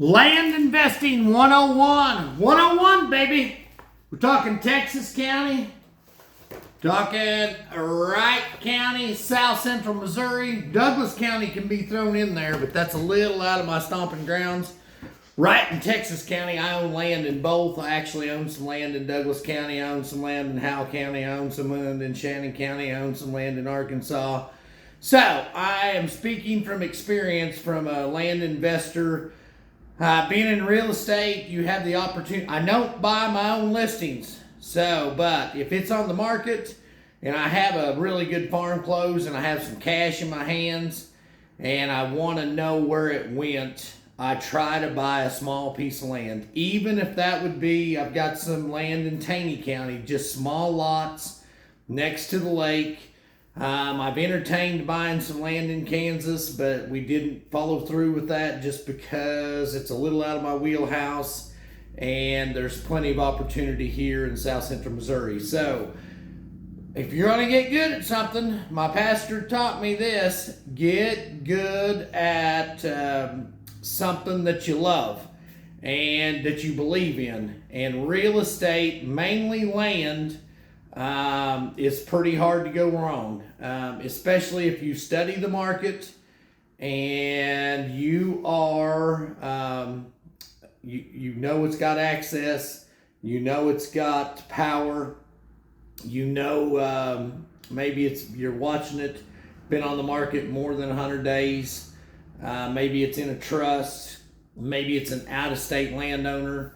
Land Investing 101. 101, baby. We're talking Texas County, talking Wright County, South Central Missouri. Douglas County can be thrown in there, but that's a little out of my stomping grounds. Wright and Texas County, I own land in both. I actually own some land in Douglas County. I own some land in Howell County. I own some land in Shannon County. I own some land in Arkansas. So I am speaking from experience from a land investor. Being in real estate, you have the opportunity. I don't buy my own listings. But if it's on the market and I have a really good farm close and I have some cash in my hands and I want to know where it went, I try to buy a small piece of land. Even if that would be, I've got some land in Taney County, just small lots next to the lake. I've entertained buying some land in Kansas, but we didn't follow through with that just because it's a little out of my wheelhouse and there's plenty of opportunity here in South Central Missouri. So if you're going to get good at something, my pastor taught me this: get good at something that you love and that you believe in. And real estate, mainly land, is pretty hard to go wrong, especially if you study the market and you are, you know it's got access, you know it's got power, you know maybe you're watching it, been on the market more than 100 days, maybe it's in a trust, maybe it's an out-of-state landowner.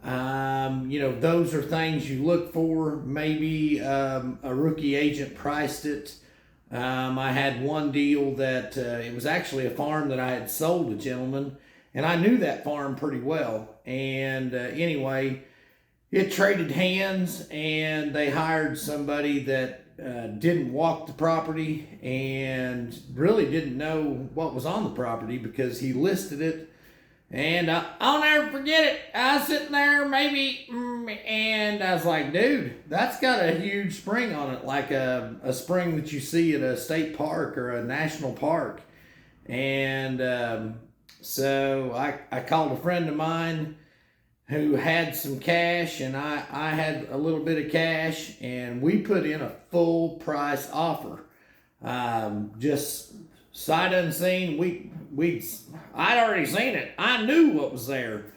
Those are things you look for. Maybe a rookie agent priced it. I had one deal that it was actually a farm that I had sold a gentleman, and I knew that farm pretty well. And anyway, it traded hands, and they hired somebody that didn't walk the property and really didn't know what was on the property because he listed it. And I'll never forget it. I was sitting there and I was like, dude, that's got a huge spring on it, like a spring that you see at a state park or a national park. And so I called a friend of mine who had some cash, and I had a little bit of cash, and we put in a full price offer. Just sight unseen. I'd already seen it. I knew what was there.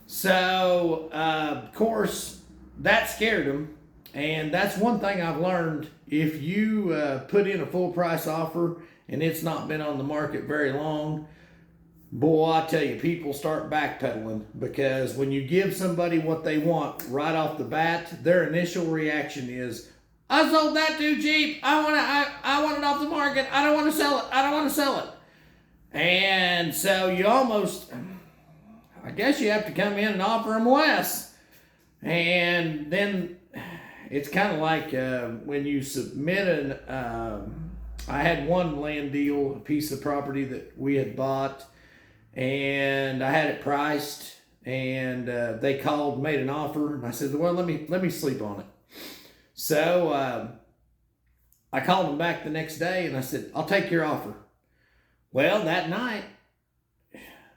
So, of course, that scared him. And that's one thing I've learned. If you put in a full price offer and it's not been on the market very long, boy, I tell you, people start backpedaling, because when you give somebody what they want right off the bat, their initial reaction is, I sold that too cheap. I want it off the market. I don't want to sell it. I don't want to sell it. And so you almost, I guess you have to come in and offer them less. And then it's kind of like when you submit I had one land deal, a piece of property that we had bought, and I had it priced, and they called, made an offer, and I said, well, let me sleep on it. So I called them back the next day, and I said, I'll take your offer. Well, that night,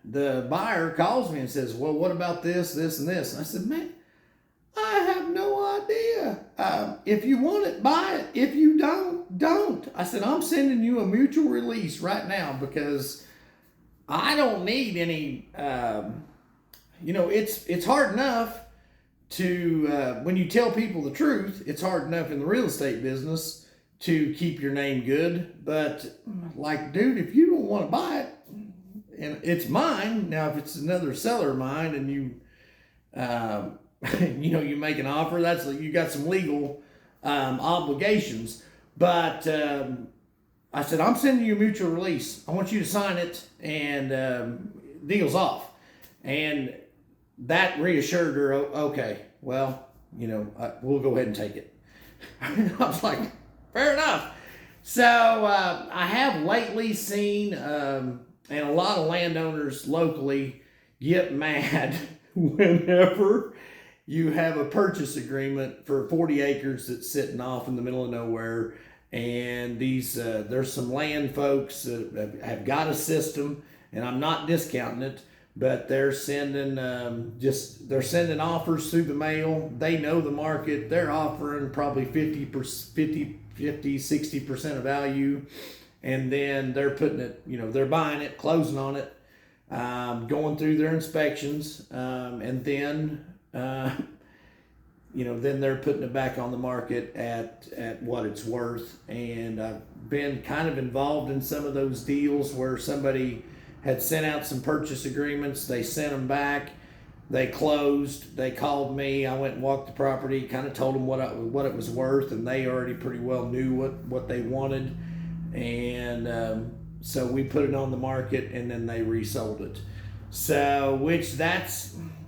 the buyer calls me and says, well, what about this, this, and this? And I said, man, I have no idea. If you want it, buy it. If you don't. I said, I'm sending you a mutual release right now because I don't need any, it's hard enough to, when you tell people the truth, it's hard enough in the real estate business to keep your name good. But like, dude, if you don't want to buy it and it's mine, now if it's another seller of mine and you, you make an offer, that's, you got some legal obligations. But I said, I'm sending you a mutual release. I want you to sign it, and deal's off. And that reassured her, okay, well, we'll go ahead and take it. I was like, fair enough. So I have lately seen, and a lot of landowners locally get mad whenever you have a purchase agreement for 40 acres that's sitting off in the middle of nowhere. And there's some land folks that have got a system, and I'm not discounting it, but they're sending they're sending offers through the mail. They know the market. They're offering probably 60% of value, and then they're putting it, they're buying it, closing on it, going through their inspections, and then then they're putting it back on the market at what it's worth. And I've been kind of involved in some of those deals where somebody had sent out some purchase agreements. They sent them back. They closed. They called me. I went and walked the property, kind of told them what it was worth, and they already pretty well knew what they wanted. And so we put it on the market, and then they resold it. So,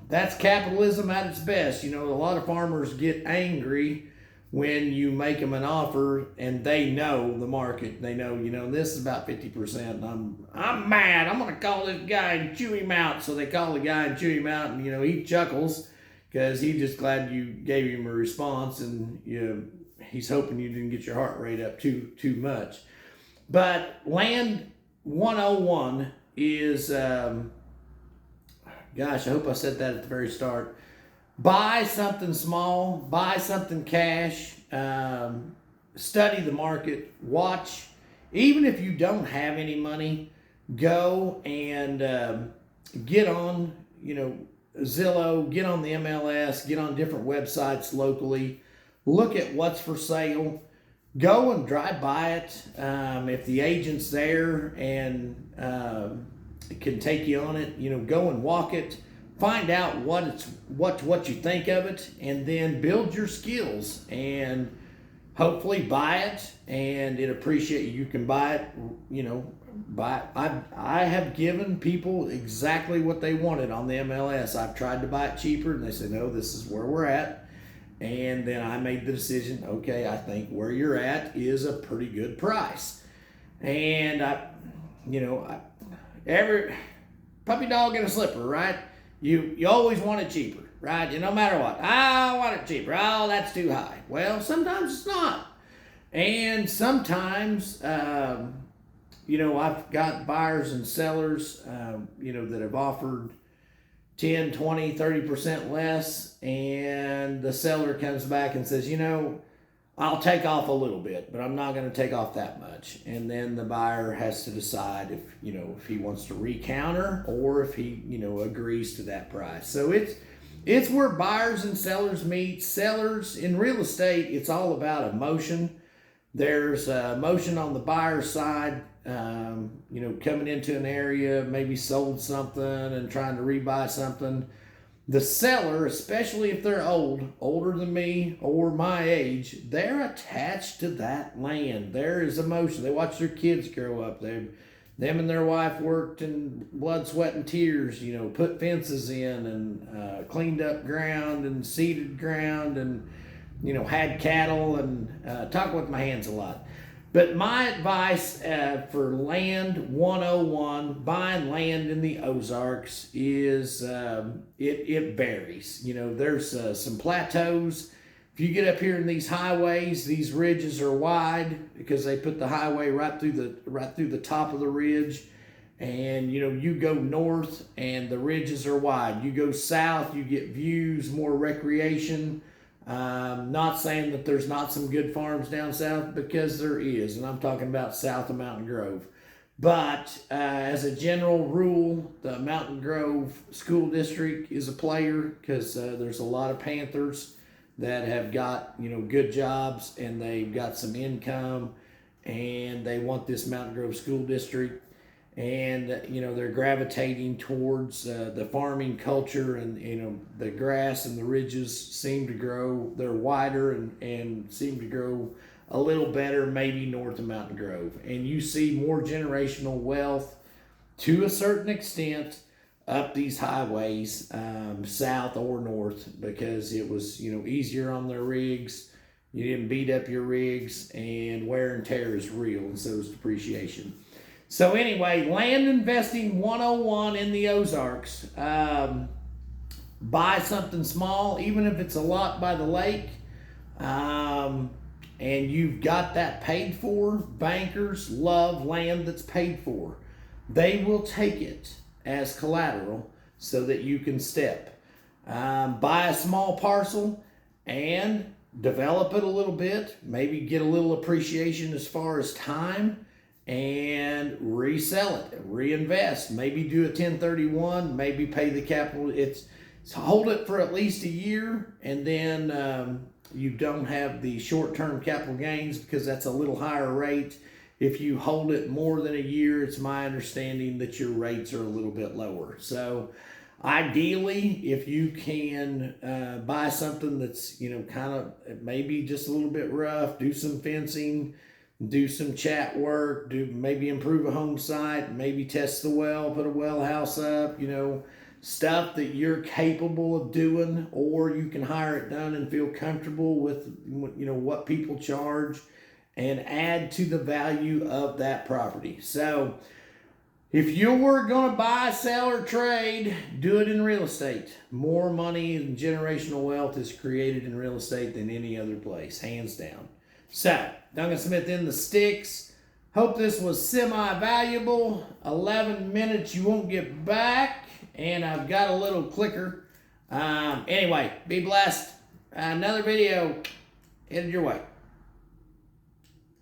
that's capitalism at its best. A lot of farmers get angry when you make them an offer and they know the market. They know, this is about 50%. And I'm mad. I'm going to call this guy and chew him out. So they call the guy and chew him out, and, he chuckles because he's just glad you gave him a response, and he's hoping you didn't get your heart rate up too much. But Land 101 is, gosh, I hope I said that at the very start. Buy something small, buy something cash, study the market, watch. Even if you don't have any money, go and get on, Zillow, get on the MLS, get on different websites locally, look at what's for sale, go and drive by it. If the agent's there and can take you on it, go and walk it. Find out what you think of it, and then build your skills and hopefully buy it, and it appreciate you can buy it. I have given people exactly what they wanted on the MLS. I've tried to buy it cheaper, and they said, no, this is where we're at. And then I made the decision, okay, I think where you're at is a pretty good price. And every puppy dog and a slipper, right? You always want it cheaper, right? No matter what. I want it cheaper. Oh, that's too high. Well, sometimes it's not. And sometimes, I've got buyers and sellers, that have offered 10, 20, 30% less. And the seller comes back and says, I'll take off a little bit, but I'm not going to take off that much. And then the buyer has to decide if he wants to recounter or if he, agrees to that price. So it's where buyers and sellers meet. Sellers in real estate, it's all about emotion. There's emotion on the buyer's side, coming into an area, maybe sold something and trying to rebuy something. The seller, especially if they're older than me or my age, they're attached to that land. There is emotion. They watch their kids grow up. Them and their wife worked in blood, sweat, and tears, put fences in and cleaned up ground and seeded ground and, had cattle and talk with my hands a lot. But my advice for Land 101, buying land in the Ozarks, is it varies. There's some plateaus. If you get up here in these highways, these ridges are wide because they put the highway right through the top of the ridge. And you go north and the ridges are wide. You go south, you get views, more recreation. Not saying that there's not some good farms down south, because there is, and I'm talking about south of Mountain Grove. But as a general rule, the Mountain Grove School District is a player, because there's a lot of Panthers that have got good jobs and they've got some income, and they want this Mountain Grove School District. And they're gravitating towards the farming culture, and the grass and the ridges seem to grow. They're wider and seem to grow a little better, maybe north of Mountain Grove. And you see more generational wealth to a certain extent up these highways, south or north, because it was easier on their rigs. You didn't beat up your rigs, and wear and tear is real, and so is depreciation. So anyway, Land Investing 101 in the Ozarks. Buy something small, even if it's a lot by the lake, and you've got that paid for. Bankers love land that's paid for. They will take it as collateral so that you can step. Buy a small parcel and develop it a little bit, maybe get a little appreciation as far as time, and resell it, reinvest, maybe do a 1031, maybe pay the capital. It's hold it for at least a year, and then you don't have the short-term capital gains because that's a little higher rate. If you hold it more than a year, it's my understanding that your rates are a little bit lower. So ideally, if you can buy something that's, you know, kind of maybe just a little bit rough, do some fencing, do some chat work, maybe improve a home site, maybe test the well, put a well house up, you know, stuff that you're capable of doing, or you can hire it done and feel comfortable with, you know, what people charge, and add to the value of that property. So if you were going to buy, sell, or trade, do it in real estate. More money and generational wealth is created in real estate than any other place, hands down. So, Duncan Smith in the sticks. Hope this was semi-valuable. 11 minutes you won't get back. And I've got a little clicker. Anyway, be blessed. Another video headed your way.